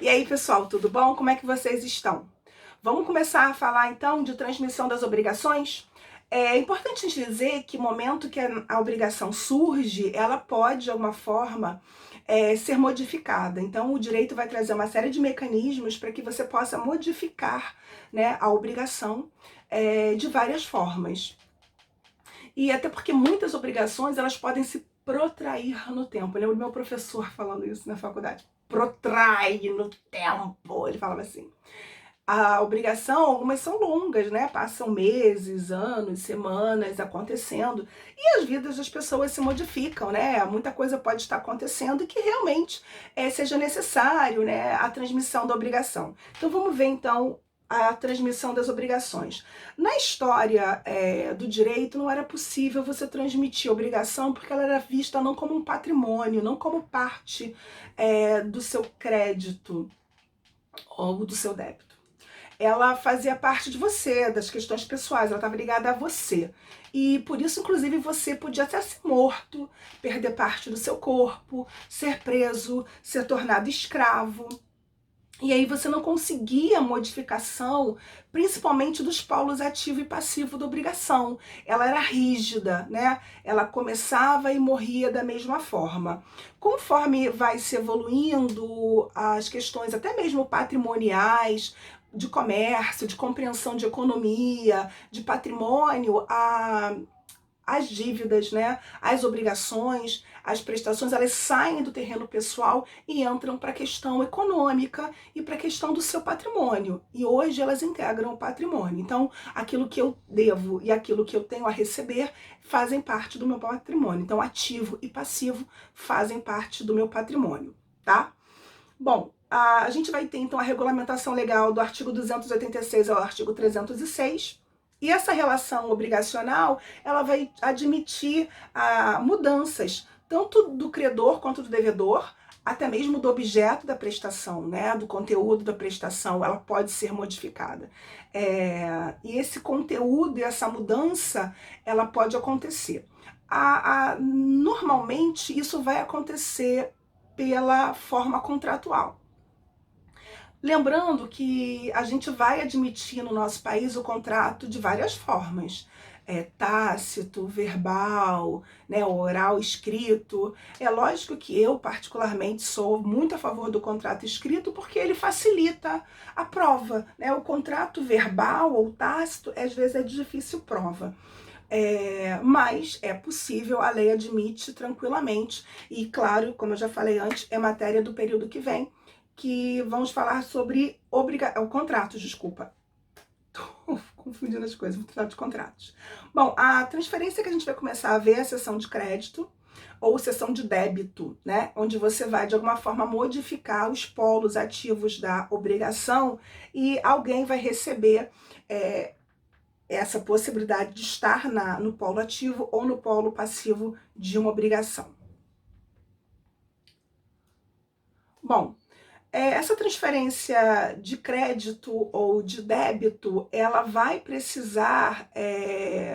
E aí, pessoal, tudo bom? Como é que vocês estão? Vamos começar a falar então de transmissão das obrigações? É importante dizer que o momento que a obrigação surge, ela pode, de alguma forma, ser modificada. Então, o direito vai trazer uma série de mecanismos para que você possa modificar, né, a obrigação de várias formas. E até porque muitas obrigações elas podem se protrair no tempo. Eu lembro do meu professor falando isso na faculdade. Protrai no tempo. Ele falava assim. A obrigação, algumas são longas, né? Passam meses, anos, semanas acontecendo. E as vidas das pessoas se modificam, né? Muita coisa pode estar acontecendo e que realmente seja necessário, né? A transmissão da obrigação. Então vamos ver então a transmissão das obrigações. Na história do direito, não era possível você transmitir obrigação porque ela era vista não como um patrimônio, não como parte do seu crédito ou do seu débito. Ela fazia parte de você, das questões pessoais, ela estava ligada a você. E por isso, inclusive, você podia até ser morto, perder parte do seu corpo, ser preso, ser tornado escravo. E aí você não conseguia modificação, principalmente dos polos ativo e passivo da obrigação. Ela era rígida, né? Ela começava e morria da mesma forma. Conforme vai se evoluindo as questões até mesmo patrimoniais, de comércio, de compreensão de economia, de patrimônio, as dívidas, né, as obrigações, as prestações, elas saem do terreno pessoal e entram para a questão econômica e para a questão do seu patrimônio. E hoje elas integram o patrimônio. Então, aquilo que eu devo e aquilo que eu tenho a receber fazem parte do meu patrimônio. Então, ativo e passivo fazem parte do meu patrimônio, tá? Bom, a gente vai ter então a regulamentação legal do artigo 286 ao artigo 306. E essa relação obrigacional, ela vai admitir mudanças, tanto do credor quanto do devedor, até mesmo do objeto da prestação, né, do conteúdo da prestação, ela pode ser modificada. E esse conteúdo e essa mudança, ela pode acontecer. Normalmente, isso vai acontecer pela forma contratual. Lembrando que a gente vai admitir no nosso país o contrato de várias formas. Tácito, verbal, né, oral, escrito. É lógico que eu, particularmente, sou muito a favor do contrato escrito porque ele facilita a prova, né? O contrato verbal ou tácito, às vezes, é de difícil prova. Mas é possível, a lei admite tranquilamente. E, claro, como eu já falei antes, é matéria do período que vem, que vamos falar sobre contratos, desculpa. Tô confundindo as coisas, vou tratar de contratos. Bom, a transferência que a gente vai começar a ver é a seção de crédito ou seção de débito, né? Onde você vai, de alguma forma, modificar os polos ativos da obrigação e alguém vai receber essa possibilidade de estar no polo ativo ou no polo passivo de uma obrigação. Bom, essa transferência de crédito ou de débito, ela vai precisar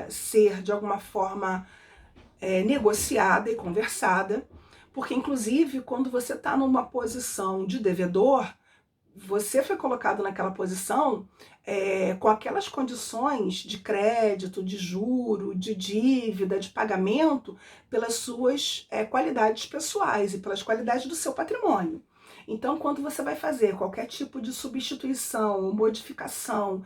ser, de alguma forma, negociada e conversada, porque, inclusive, quando você está numa posição de devedor, você foi colocado naquela posição com aquelas condições de crédito, de juro, de dívida, de pagamento, pelas suas qualidades pessoais e pelas qualidades do seu patrimônio. Então, quando você vai fazer qualquer tipo de substituição, modificação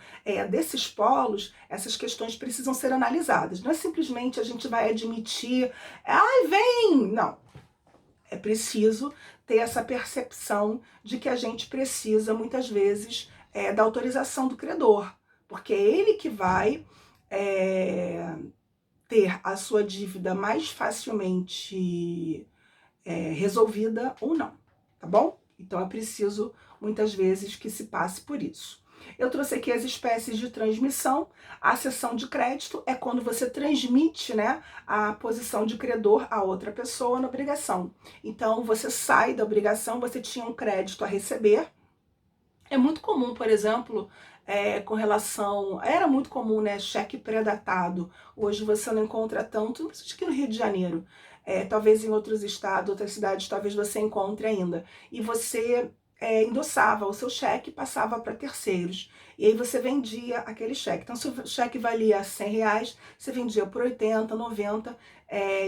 desses polos, essas questões precisam ser analisadas. Não é simplesmente a gente vai admitir, ai, vem! Não. É preciso ter essa percepção de que a gente precisa, muitas vezes, da autorização do credor, porque é ele que vai ter a sua dívida mais facilmente resolvida ou não, tá bom? Então é preciso, muitas vezes, que se passe por isso. Eu trouxe aqui as espécies de transmissão. A cessão de crédito é quando você transmite, né, a posição de credor a outra pessoa na obrigação. Então, você sai da obrigação, você tinha um crédito a receber. É muito comum, por exemplo, com relação... Era muito comum, né, cheque pré-datado. Hoje você não encontra tanto, principalmente aqui no Rio de Janeiro. Talvez em outros estados, outras cidades, talvez você encontre ainda. E você endossava o seu cheque e passava para terceiros. E aí você vendia aquele cheque. Então, se o cheque valia R$ 100, você vendia por 80, 90,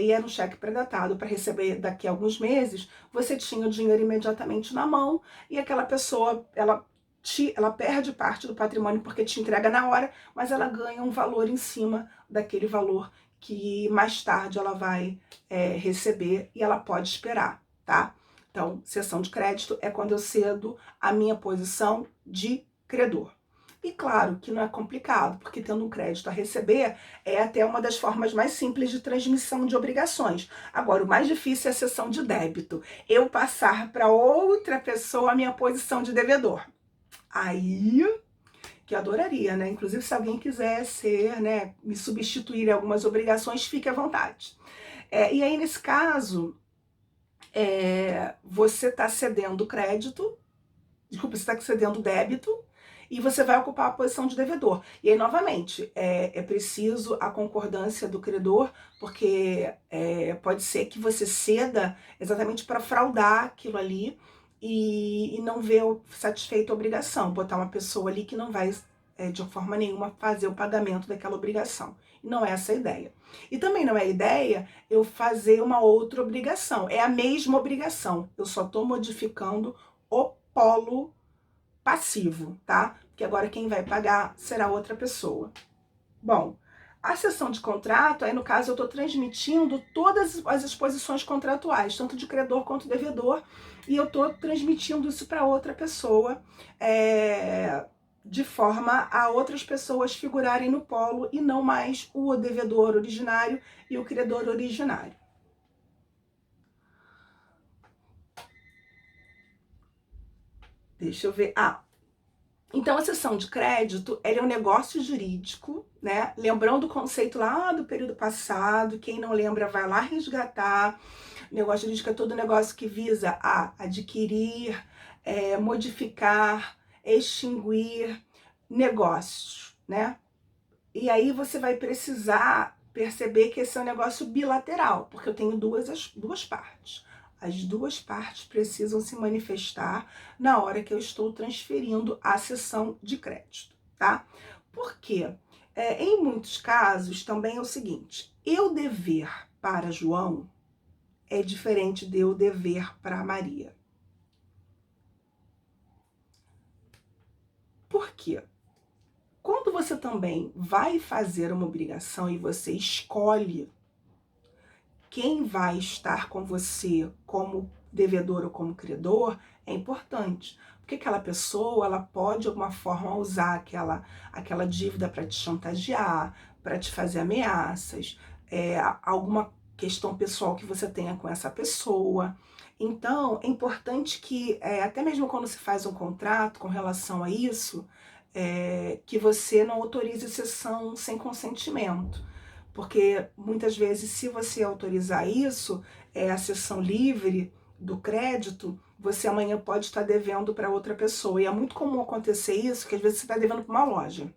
e era um cheque pré-datado para receber daqui a alguns meses. Você tinha o dinheiro imediatamente na mão e aquela pessoa, ela perde parte do patrimônio porque te entrega na hora, mas ela ganha um valor em cima daquele valor que mais tarde ela vai receber e ela pode esperar, tá? Então, cessão de crédito é quando eu cedo a minha posição de credor. E claro que não é complicado, porque tendo um crédito a receber é até uma das formas mais simples de transmissão de obrigações. Agora, o mais difícil é a cessão de débito. Eu passar para outra pessoa a minha posição de devedor. Aí, que eu adoraria, né? Inclusive, se alguém quiser ser, né, me substituir em algumas obrigações, fique à vontade. E aí, nesse caso, você está cedendo crédito, desculpa, você está cedendo débito, e você vai ocupar a posição de devedor. E aí, novamente, é preciso a concordância do credor, porque pode ser que você ceda exatamente para fraudar aquilo ali e não ver satisfeita a obrigação, botar uma pessoa ali que não vai, de forma nenhuma, fazer o pagamento daquela obrigação. E não é essa a ideia. E também não é a ideia eu fazer uma outra obrigação. É a mesma obrigação, eu só estou modificando o polo passivo, tá? Porque agora quem vai pagar será outra pessoa. Bom, a cessão de contrato, aí no caso eu estou transmitindo todas as exposições contratuais, tanto de credor quanto devedor, e eu estou transmitindo isso para outra pessoa, de forma a outras pessoas figurarem no polo e não mais o devedor originário e o credor originário. Deixa eu ver. Então, a cessão de crédito, é um negócio jurídico, né? Lembrando o conceito lá do período passado, quem não lembra vai lá resgatar. Negócio jurídico é todo negócio que visa a adquirir, modificar, extinguir negócios, né? E aí você vai precisar perceber que esse é um negócio bilateral, porque eu tenho duas partes. As duas partes precisam se manifestar na hora que eu estou transferindo a cessão de crédito, tá? Por quê? Em muitos casos também é o seguinte, eu dever para João é diferente de eu dever para Maria. Por quê? Quando você também vai fazer uma obrigação e você escolhe quem vai estar com você como devedor ou como credor, é importante. Porque aquela pessoa, ela pode de alguma forma usar aquela dívida para te chantagear, para te fazer ameaças, alguma questão pessoal que você tenha com essa pessoa. Então, é importante que, até mesmo quando se faz um contrato com relação a isso, que você não autorize cessão sem consentimento. Porque muitas vezes, se você autorizar isso, a cessão livre do crédito, você amanhã pode estar devendo para outra pessoa. E é muito comum acontecer isso, que às vezes você está devendo para uma loja.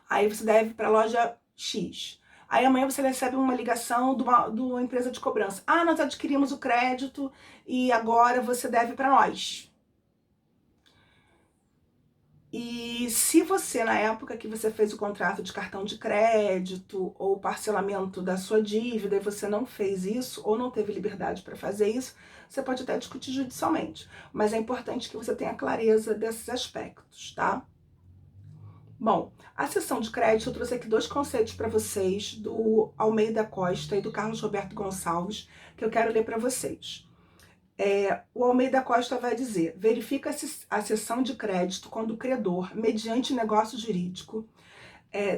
Aí você deve para a loja X. Aí amanhã você recebe uma ligação de uma empresa de cobrança. Nós adquirimos o crédito e agora você deve para nós. E se você, na época que você fez o contrato de cartão de crédito ou parcelamento da sua dívida, e você não fez isso ou não teve liberdade para fazer isso, você pode até discutir judicialmente. Mas é importante que você tenha clareza desses aspectos, tá? Bom, a cessão de crédito, eu trouxe aqui dois conceitos para vocês, do Almeida Costa e do Carlos Roberto Gonçalves, que eu quero ler para vocês. O Almeida Costa vai dizer: verifica-se a cessão de crédito quando o credor, mediante negócio jurídico,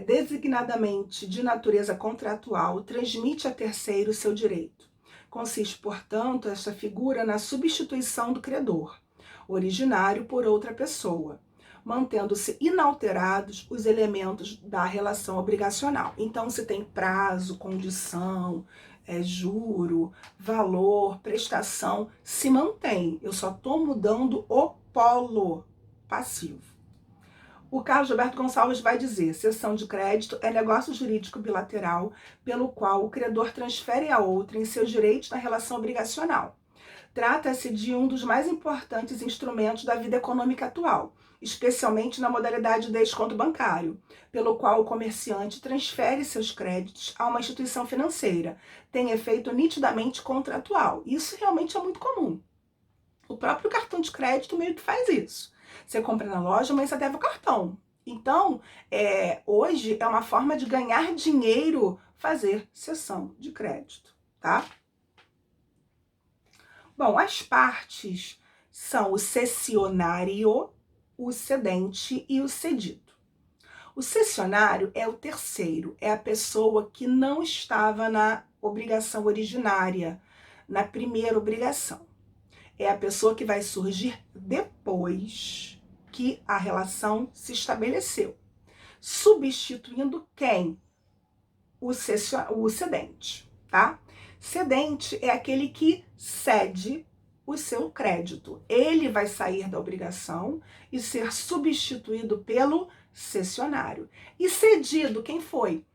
designadamente de natureza contratual, transmite a terceiro seu direito. Consiste, portanto, esta figura na substituição do credor originário por outra pessoa, mantendo-se inalterados os elementos da relação obrigacional. Então, se tem prazo, condição, juro, valor, prestação, se mantém. Eu só estou mudando o polo passivo. O Carlos Roberto Gonçalves vai dizer: cessão de crédito é negócio jurídico bilateral pelo qual o credor transfere a outrem seus direitos na relação obrigacional. Trata-se de um dos mais importantes instrumentos da vida econômica atual, especialmente na modalidade de desconto bancário, pelo qual o comerciante transfere seus créditos a uma instituição financeira. Tem efeito nitidamente contratual. Isso realmente é muito comum. O próprio cartão de crédito meio que faz isso. Você compra na loja, mas você deve o cartão. Então, hoje é uma forma de ganhar dinheiro fazer cessão de crédito, tá? Bom, as partes são o cessionário, o cedente e o cedido. O cessionário é o terceiro, é a pessoa que não estava na obrigação originária, na primeira obrigação. É a pessoa que vai surgir depois que a relação se estabeleceu, substituindo quem? O cedente, tá? Cedente é aquele que cede o seu crédito. Ele vai sair da obrigação e ser substituído pelo cessionário. E cedido, quem foi?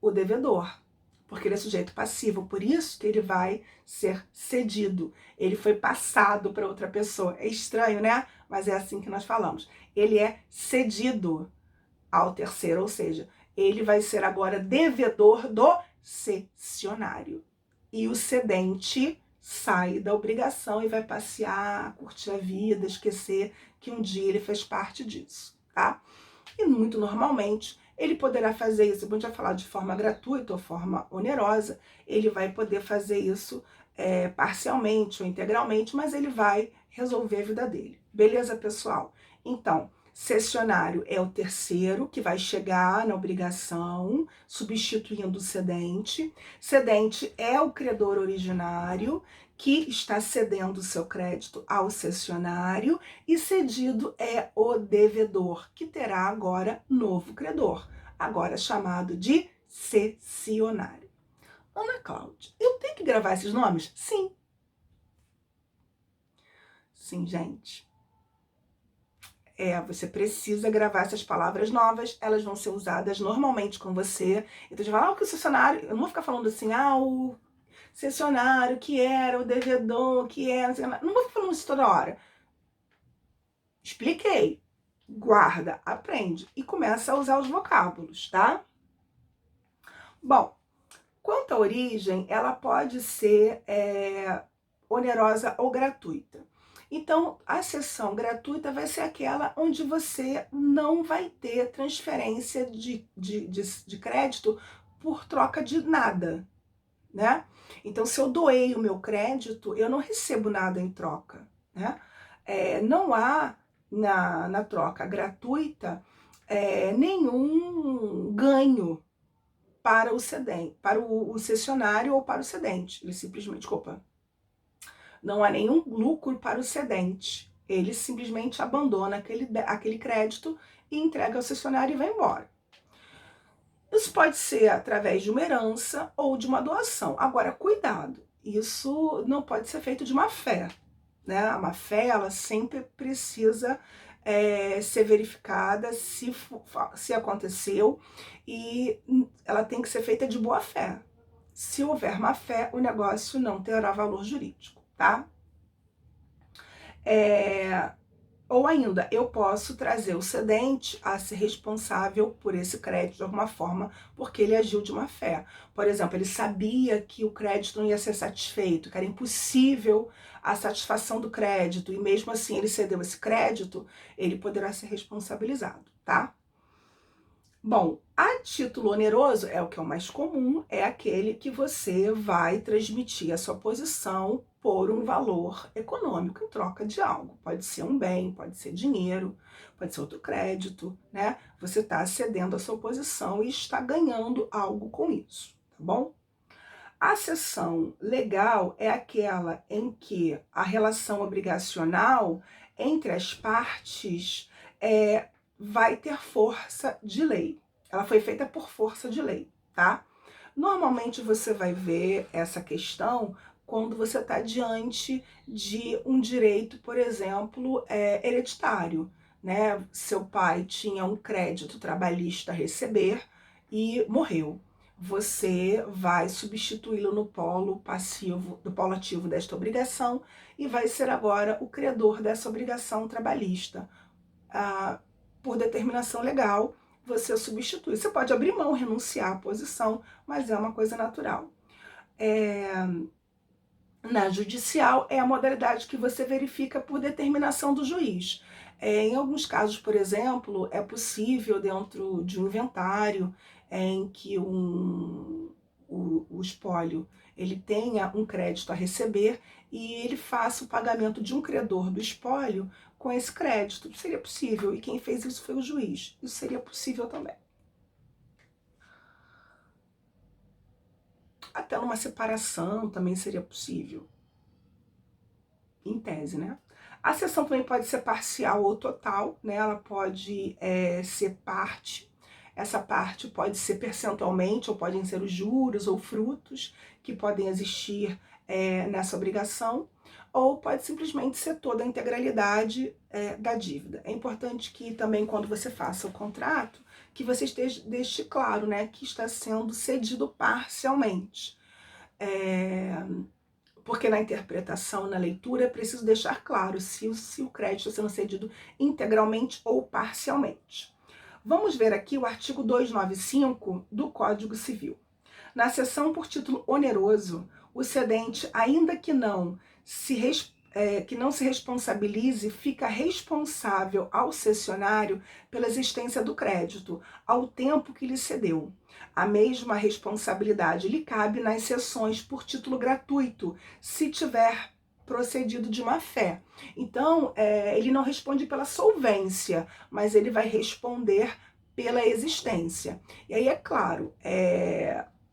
O devedor, porque ele é sujeito passivo, por isso que ele vai ser cedido. Ele foi passado para outra pessoa. É estranho, né? Mas é assim que nós falamos. Ele é cedido ao terceiro, ou seja, ele vai ser agora devedor do cessionário. E o cedente sai da obrigação e vai passear, curtir a vida, esquecer que um dia ele fez parte disso, tá? E muito normalmente ele poderá fazer isso, a gente vai falar de forma gratuita ou forma onerosa, ele vai poder fazer isso parcialmente ou integralmente, mas ele vai resolver a vida dele. Beleza, pessoal? Então, cessionário é o terceiro que vai chegar na obrigação, substituindo o cedente. Cedente é o credor originário que está cedendo o seu crédito ao cessionário, e cedido é o devedor, que terá agora novo credor, agora chamado de cessionário. Ana Cláudia, eu tenho que gravar esses nomes? Sim. Sim, gente. Você precisa gravar essas palavras novas, elas vão ser usadas normalmente com você. Então, você fala, o que o cessionário... Eu não vou ficar falando assim, o cessionário, que era o devedor, que era... Não vou ficar falando isso toda hora. Expliquei. Guarda, aprende e começa a usar os vocábulos, tá? Bom, quanto à origem, ela pode ser onerosa ou gratuita. Então, a cessão gratuita vai ser aquela onde você não vai ter transferência de crédito por troca de nada, né? Então, se eu doei o meu crédito, eu não recebo nada em troca, né? Não há na troca gratuita nenhum ganho para o cedente, para o cessionário ou para o cedente. Ele simplesmente, não há nenhum lucro para o cedente. Ele simplesmente abandona aquele crédito e entrega ao cessionário e vai embora. Isso pode ser através de uma herança ou de uma doação. Agora, cuidado, isso não pode ser feito de má fé, né? A má fé, ela sempre precisa ser verificada se aconteceu, e ela tem que ser feita de boa fé. Se houver má fé, o negócio não terá valor jurídico, tá? Ou ainda, eu posso trazer o cedente a ser responsável por esse crédito de alguma forma, porque ele agiu de má fé. Por exemplo, ele sabia que o crédito não ia ser satisfeito, que era impossível a satisfação do crédito, e mesmo assim ele cedeu esse crédito, ele poderá ser responsabilizado, tá? Bom, a título oneroso é o que é o mais comum, é aquele que você vai transmitir a sua posição por um valor econômico em troca de algo. Pode ser um bem, pode ser dinheiro, pode ser outro crédito, né? Você está cedendo a sua posição e está ganhando algo com isso, tá bom? A cessão legal é aquela em que a relação obrigacional entre as partes vai ter força de lei. Ela foi feita por força de lei, tá? Normalmente você vai ver essa questão quando você está diante de um direito, por exemplo, hereditário, né? Seu pai tinha um crédito trabalhista a receber e morreu. você vai substituí-lo no polo passivo, do polo ativo desta obrigação e vai ser agora o credor dessa obrigação trabalhista. Por determinação legal, você substitui. Você pode abrir mão, renunciar à posição, mas é uma coisa natural. Na judicial, é a modalidade que você verifica por determinação do juiz. Em alguns casos, por exemplo, é possível, dentro de um inventário em que o espólio ele tenha um crédito a receber e ele faça o pagamento de um credor do espólio com esse crédito. Seria possível, e quem fez isso foi o juiz. Isso seria possível também. Até numa separação também seria possível. Em tese, né? A cessão também pode ser parcial ou total, né? Ela pode ser parte. Essa parte pode ser percentualmente, ou podem ser os juros ou frutos que podem existir nessa obrigação, ou pode simplesmente ser toda a integralidade da dívida. É importante que também, quando você faça o contrato, que você deixe claro, né, que está sendo cedido parcialmente. Porque na interpretação, na leitura, é preciso deixar claro se o crédito está sendo cedido integralmente ou parcialmente. Vamos ver aqui o artigo 295 do Código Civil. Na seção por título oneroso, o cedente, ainda que não se responsabilize, fica responsável ao cessionário pela existência do crédito, ao tempo que lhe cedeu. A mesma responsabilidade lhe cabe nas cessões por título gratuito, se tiver procedido de má fé. Então, ele não responde pela solvência, mas ele vai responder pela existência. E aí, é claro,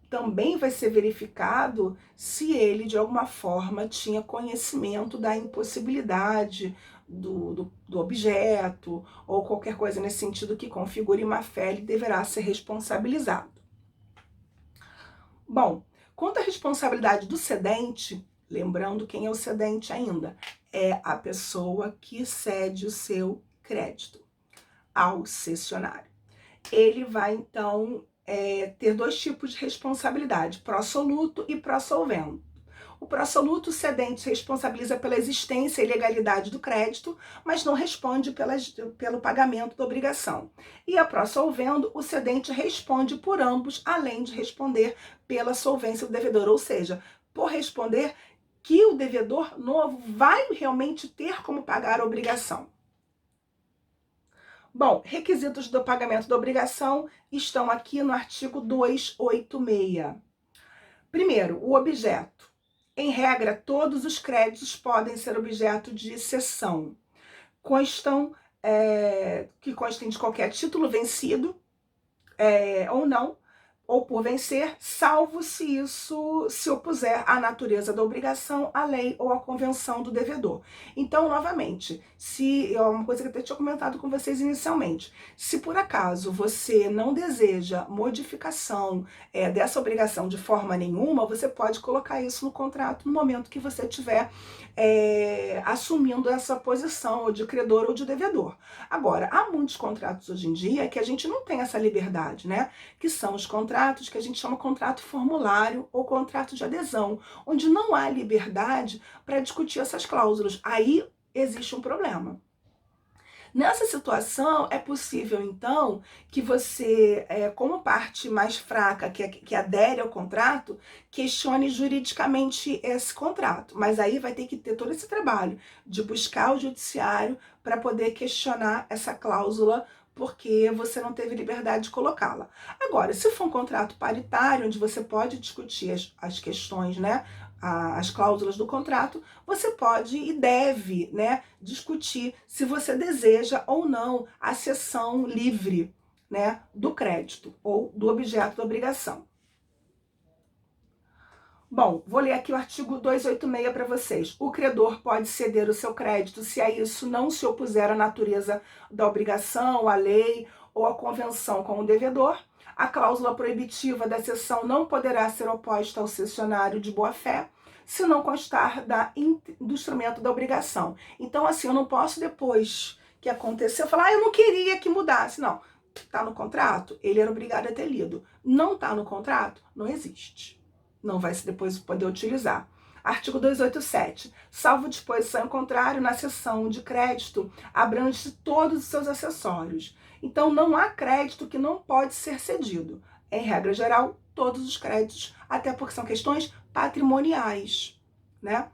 também vai ser verificado se ele, de alguma forma, tinha conhecimento da impossibilidade do objeto, ou qualquer coisa nesse sentido que configure má fé, ele deverá ser responsabilizado. Bom, quanto à responsabilidade do cedente, lembrando quem é o cedente ainda, é a pessoa que cede o seu crédito ao cessionário. Ele vai, então, ter dois tipos de responsabilidade, pró-soluto e pró-solvendo. O pró-soluto, o cedente se responsabiliza pela existência e legalidade do crédito, mas não responde pelo pagamento da obrigação. E a pró-solvendo, o cedente responde por ambos, além de responder pela solvência do devedor, ou seja, por responder que o devedor novo vai realmente ter como pagar a obrigação. Bom, requisitos do pagamento da obrigação estão aqui no artigo 286. Primeiro, o objeto. Em regra, todos os créditos podem ser objeto de cessão. Que constem de qualquer título vencido ou não, ou por vencer, salvo se isso se opuser à natureza da obrigação, à lei ou à convenção do devedor. Então, novamente, se é uma coisa que eu até tinha comentado com vocês inicialmente, se por acaso você não deseja modificação dessa obrigação de forma nenhuma, você pode colocar isso no contrato no momento que você estiver assumindo essa posição ou de credor ou de devedor. Agora, há muitos contratos hoje em dia que a gente não tem essa liberdade, né? Que são os contratos que a gente chama contrato formulário ou contrato de adesão, onde não há liberdade para discutir essas cláusulas. Aí existe um problema. Nessa situação, é possível, então, que você, como parte mais fraca, que adere ao contrato, questione juridicamente esse contrato. Mas aí vai ter que ter todo esse trabalho de buscar o judiciário para poder questionar essa cláusula, porque você não teve liberdade de colocá-la. Agora, se for um contrato paritário, onde você pode discutir as questões, né, as cláusulas do contrato, você pode e deve, né, discutir se você deseja ou não a cessão livre, né, do crédito ou do objeto da obrigação. Bom, vou ler aqui o artigo 286 para vocês. O credor pode ceder o seu crédito se a isso não se opuser à natureza da obrigação, à lei ou à convenção com o devedor. A cláusula proibitiva da cessão não poderá ser oposta ao cessionário de boa-fé, se não constar do instrumento da obrigação. Então, assim, eu não posso, depois que aconteceu, falar, eu não queria que mudasse. Não, Tá no contrato? Ele era obrigado a ter lido. Não tá no contrato? Não existe. Não vai se depois poder utilizar. Artigo 287. Salvo disposição em contrário, na cessão de crédito, abrange todos os seus acessórios. Então, não há crédito que não pode ser cedido. Em regra geral, todos os créditos, até porque são questões patrimoniais, né?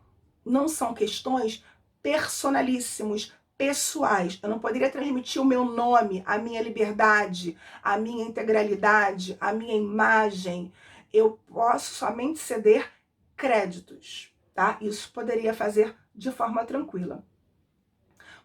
Não são questões personalíssimos, pessoais. Eu não poderia transmitir o meu nome, a minha liberdade, a minha integralidade, a minha imagem. Eu posso somente ceder créditos, tá? Isso poderia fazer de forma tranquila.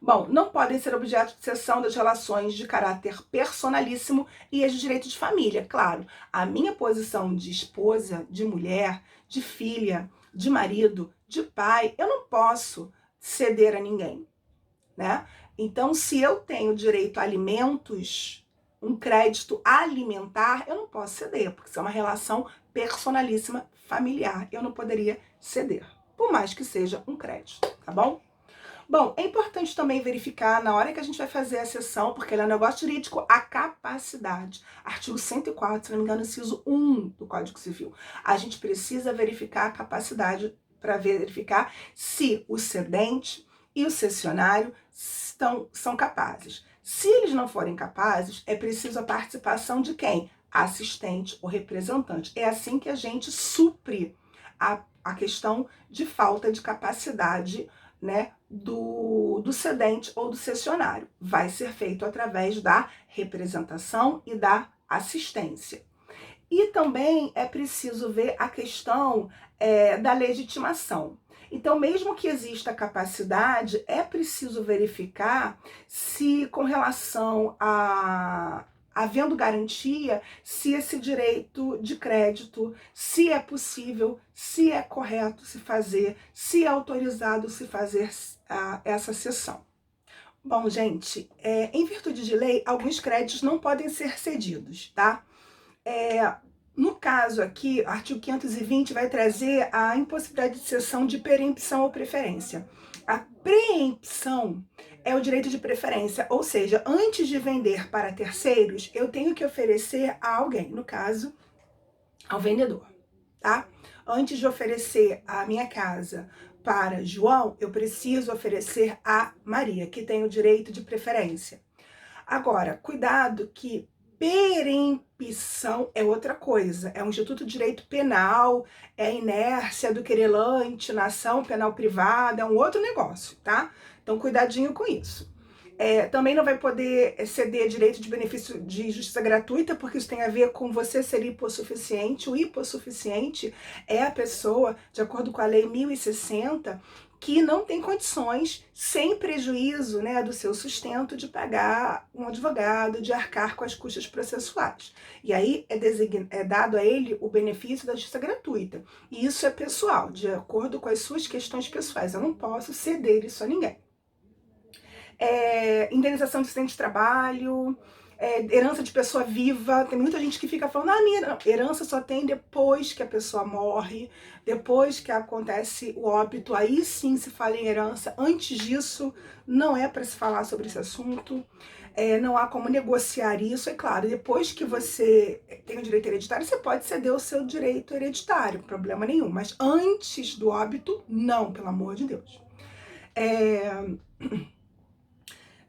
Bom, não podem ser objeto de cessão das relações de caráter personalíssimo e as de direito de família. Claro, a minha posição de esposa, de mulher, de filha, de marido, de pai, eu não posso ceder a ninguém, né? Então, se eu tenho direito a alimentos, um crédito alimentar, eu não posso ceder, porque isso é uma relação personalíssima familiar. Eu não poderia ceder, por mais que seja um crédito, tá bom? Bom, é importante também verificar na hora que a gente vai fazer a cessão, porque ele é um negócio jurídico, a capacidade. Artigo 104, se não me engano, inciso 1 do Código Civil. A gente precisa verificar a capacidade para verificar se o cedente e o cessionário são capazes. Se eles não forem capazes, é preciso a participação de quem? Assistente ou representante. É assim que a gente supre a questão de falta de capacidade, né, do cedente ou do cessionário. Vai ser feito através da representação e da assistência. E também é preciso ver a questão da legitimação. Então, mesmo que exista capacidade, é preciso verificar se, com relação a havendo garantia, se esse direito de crédito, se é possível, se é correto se fazer, se é autorizado se fazer essa cessão. Bom, gente, em virtude de lei, alguns créditos não podem ser cedidos, tá? No caso aqui, o artigo 520 vai trazer a impossibilidade de cessão de preempção ou preferência. A preempção é o direito de preferência, ou seja, antes de vender para terceiros, eu tenho que oferecer a alguém, no caso, ao vendedor, tá? Antes de oferecer a minha casa para João, eu preciso oferecer a Maria, que tem o direito de preferência. Agora, cuidado que perempção é outra coisa, é um instituto de direito penal, é inércia do querelante na ação penal privada, é um outro negócio, tá? Então, cuidadinho com isso. Também não vai poder ceder direito de benefício de justiça gratuita, porque isso tem a ver com você ser hipossuficiente. O hipossuficiente é a pessoa, de acordo com a Lei 1060, que não tem condições, sem prejuízo, né, do seu sustento, de pagar um advogado, de arcar com as custas processuais. E aí é dado a ele o benefício da justiça gratuita. E isso é pessoal, de acordo com as suas questões pessoais. Eu não posso ceder isso a ninguém. Indenização de acidente de trabalho, herança de pessoa viva. Tem muita gente que fica falando, minha herança só tem depois que a pessoa morre, depois que acontece o óbito, aí sim se fala em herança. Antes disso, não é para se falar sobre esse assunto. Não há como negociar isso. É claro, depois que você tem o direito hereditário, você pode ceder o seu direito hereditário, problema nenhum. Mas antes do óbito, não, pelo amor de Deus.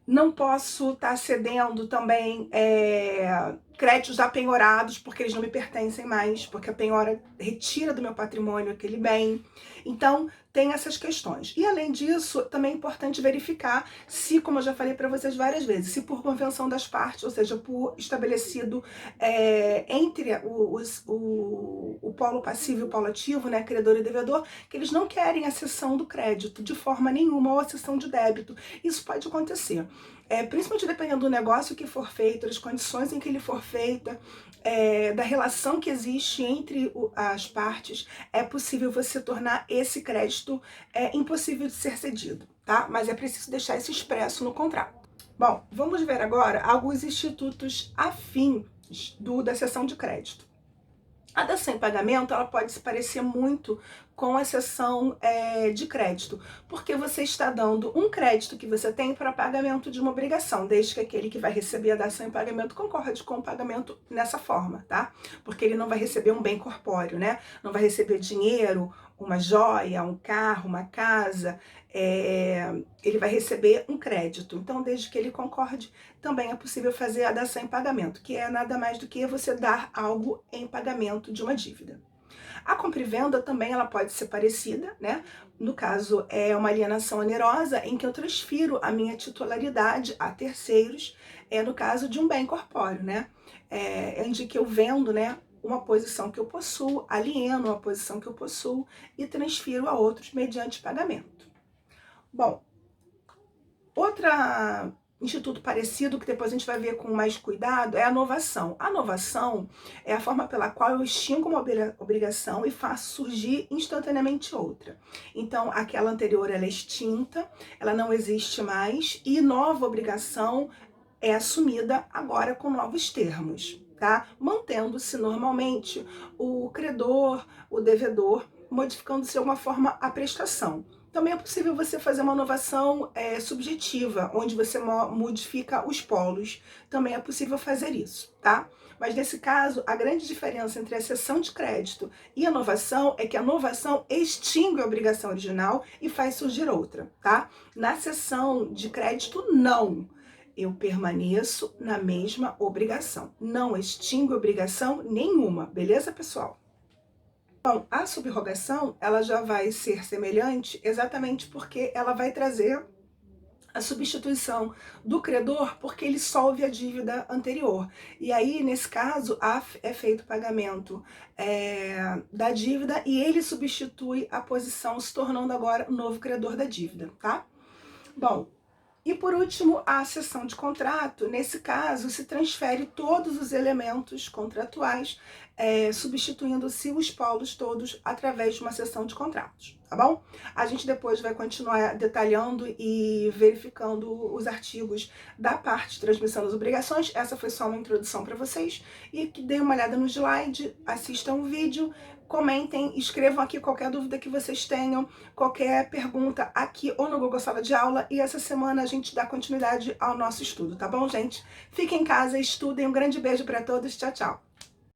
Não posso estar cedendo também créditos apenhorados, porque eles não me pertencem mais, porque a penhora retira do meu patrimônio aquele bem. Então, tem essas questões. E, além disso, também é importante verificar se, como eu já falei para vocês várias vezes, se por convenção das partes, ou seja, por estabelecido entre o polo passivo e o polo ativo, né, credor e devedor, que eles não querem a cessão do crédito de forma nenhuma, ou a cessão de débito. Isso pode acontecer. Principalmente dependendo do negócio que for feito, das condições em que ele for feita, da relação que existe entre as partes, é possível você tornar esse crédito impossível de ser cedido, tá? Mas é preciso deixar isso expresso no contrato. Bom, vamos ver agora alguns institutos afins da cessão de crédito. A dação em pagamento, ela pode se parecer muito com a sessão de crédito, porque você está dando um crédito que você tem para pagamento de uma obrigação, desde que aquele que vai receber a dação em pagamento concorde com o pagamento nessa forma, tá? Porque ele não vai receber um bem corpóreo, né? Não vai receber dinheiro, uma joia, um carro, uma casa, ele vai receber um crédito. Então, desde que ele concorde, também é possível fazer a dação em pagamento, que é nada mais do que você dar algo em pagamento de uma dívida. A compra e venda também ela pode ser parecida, né? No caso, é uma alienação onerosa em que eu transfiro a minha titularidade a terceiros, no caso de um bem corpóreo, né? Onde que eu vendo, né, uma posição que eu possuo, alieno uma posição que eu possuo e transfiro a outros mediante pagamento. Bom, outra instituto parecido, que depois a gente vai ver com mais cuidado, é a novação. A novação é a forma pela qual eu extingo uma obrigação e faço surgir instantaneamente outra. Então, aquela anterior ela é extinta, ela não existe mais, e nova obrigação é assumida agora com novos termos, tá? Mantendo-se normalmente o credor, o devedor, modificando-se de alguma forma a prestação. Também é possível você fazer uma novação subjetiva, onde você modifica os polos. Também é possível fazer isso, tá? Mas nesse caso, a grande diferença entre a cessão de crédito e a novação é que a novação extingue a obrigação original e faz surgir outra, tá? Na cessão de crédito, não. Eu permaneço na mesma obrigação. Não extingo obrigação nenhuma, beleza, pessoal? Bom, a subrogação, ela já vai ser semelhante exatamente porque ela vai trazer a substituição do credor porque ele solve a dívida anterior. E aí, nesse caso, é feito o pagamento da dívida e ele substitui a posição, se tornando agora o novo credor da dívida, tá? Bom, e por último, a cessão de contrato. Nesse caso, se transfere todos os elementos contratuais, substituindo-se os polos todos através de uma cessão de contratos, tá bom? A gente depois vai continuar detalhando e verificando os artigos da parte de transmissão das obrigações. Essa foi só uma introdução para vocês. E que dêem uma olhada no slide, assistam o vídeo, comentem, escrevam aqui qualquer dúvida que vocês tenham, qualquer pergunta aqui ou no Google Sala de Aula, e essa semana a gente dá continuidade ao nosso estudo, tá bom, gente? Fiquem em casa, estudem, um grande beijo para todos, tchau, tchau!